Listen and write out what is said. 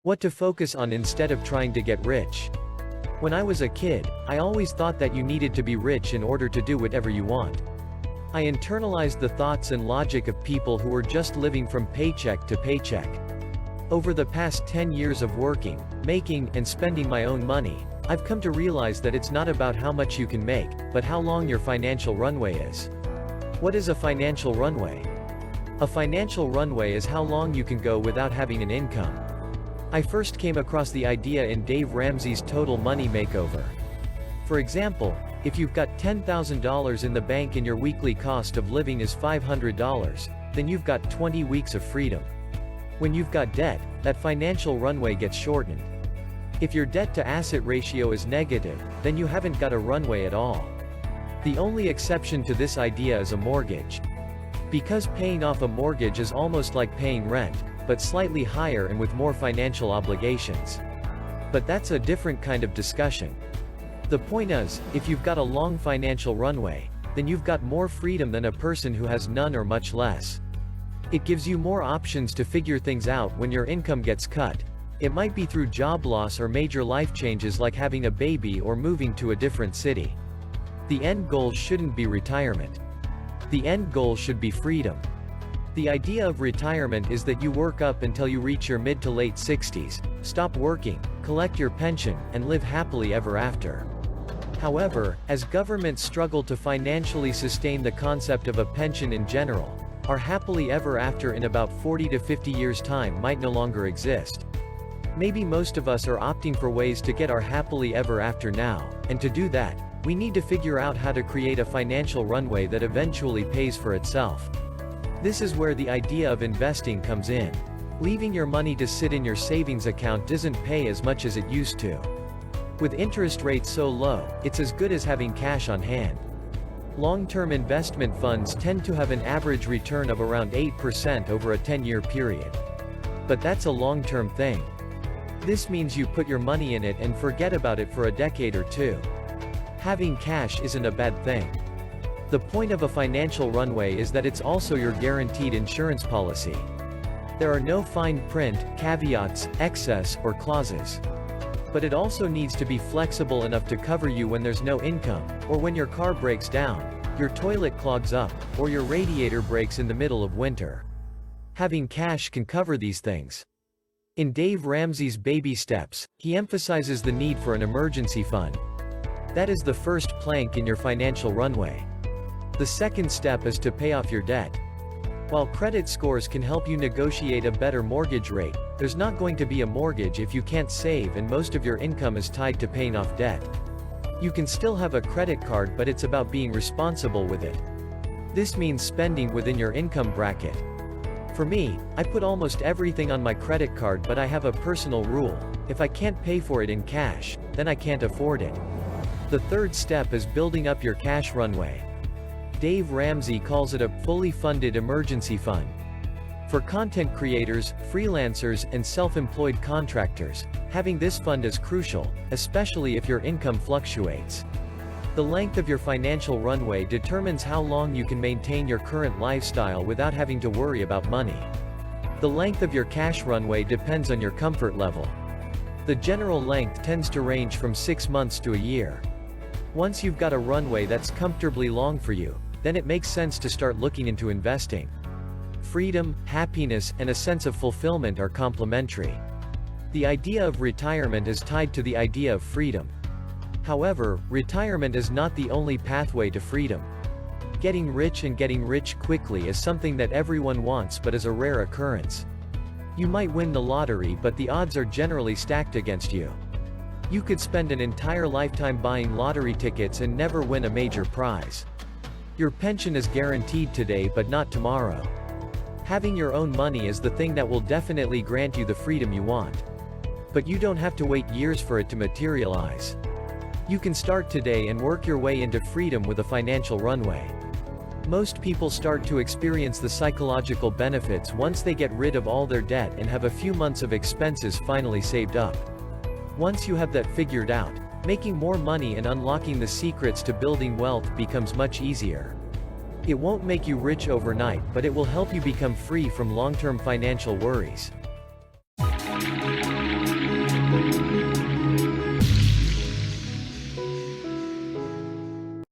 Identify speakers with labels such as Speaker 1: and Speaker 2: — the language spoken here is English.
Speaker 1: What to focus on instead of trying to get rich. When I was a kid, I always thought that you needed to be rich in order to do whatever you want. I internalized the thoughts and logic of people who were just living from paycheck to paycheck. Over the past 10 years of working, making, and spending my own money, I've come to realize that it's not about how much you can make, but how long your financial runway is. What is a financial runway? A financial runway is how long you can go without having an income. I first came across the idea in Dave Ramsey's Total Money Makeover. For example, if you've got $10,000 in the bank and your weekly cost of living is $500, then you've got 20 weeks of freedom. When you've got debt, that financial runway gets shortened. If your debt-to-asset ratio is negative, then you haven't got a runway at all. The only exception to this idea is a mortgage. Because paying off a mortgage is almost like paying rent, but slightly higher and with more financial obligations. But that's a different kind of discussion. The point is, if you've got a long financial runway, then you've got more freedom than a person who has none or much less. It gives you more options to figure things out when your income gets cut. It might be through job loss or major life changes like having a baby or moving to a different city. The end goal shouldn't be retirement. The end goal should be freedom. The idea of retirement is that you work up until you reach your mid to late 60s, stop working, collect your pension, and live happily ever after. However, as governments struggle to financially sustain the concept of a pension in general, our happily ever after in about 40 to 50 years' time might no longer exist. Maybe most of us are opting for ways to get our happily ever after now, and to do that, we need to figure out how to create a financial runway that eventually pays for itself. This is where the idea of investing comes in. Leaving your money to sit in your savings account doesn't pay as much as it used to. With interest rates so low, it's as good as having cash on hand. Long-term investment funds tend to have an average return of around 8% over a 10-year period. But that's a long-term thing. This means you put your money in it and forget about it for a decade or two. Having cash isn't a bad thing. The point of a financial runway is that it's also your guaranteed insurance policy. There are no fine print, caveats, excess, or clauses. But it also needs to be flexible enough to cover you when there's no income, or when your car breaks down, your toilet clogs up, or your radiator breaks in the middle of winter. Having cash can cover these things. In Dave Ramsey's Baby Steps, he emphasizes the need for an emergency fund. That is the first plank in your financial runway. The second step is to pay off your debt. While credit scores can help you negotiate a better mortgage rate, there's not going to be a mortgage if you can't save and most of your income is tied to paying off debt. You can still have a credit card, but it's about being responsible with it. This means spending within your income bracket. For me, I put almost everything on my credit card, but I have a personal rule: if I can't pay for it in cash, then I can't afford it. The third step is building up your cash runway. Dave Ramsey calls it a fully funded emergency fund. For content creators, freelancers, and self-employed contractors, having this fund is crucial, especially if your income fluctuates. The length of your financial runway determines how long you can maintain your current lifestyle without having to worry about money. The length of your cash runway depends on your comfort level. The general length tends to range from 6 months to a year. Once you've got a runway that's comfortably long for you, then it makes sense to start looking into investing. Freedom, happiness, and a sense of fulfillment are complementary. The idea of retirement is tied to the idea of freedom. However, retirement is not the only pathway to freedom. Getting rich and getting rich quickly is something that everyone wants but is a rare occurrence. You might win the lottery, but the odds are generally stacked against you. You could spend an entire lifetime buying lottery tickets and never win a major prize. Your pension is guaranteed today but not tomorrow. Having your own money is the thing that will definitely grant you the freedom you want. But you don't have to wait years for it to materialize. You can start today and work your way into freedom with a financial runway. Most people start to experience the psychological benefits once they get rid of all their debt and have a few months of expenses finally saved up. Once you have that figured out, making more money and unlocking the secrets to building wealth becomes much easier. It won't make you rich overnight, but it will help you become free from long-term financial worries.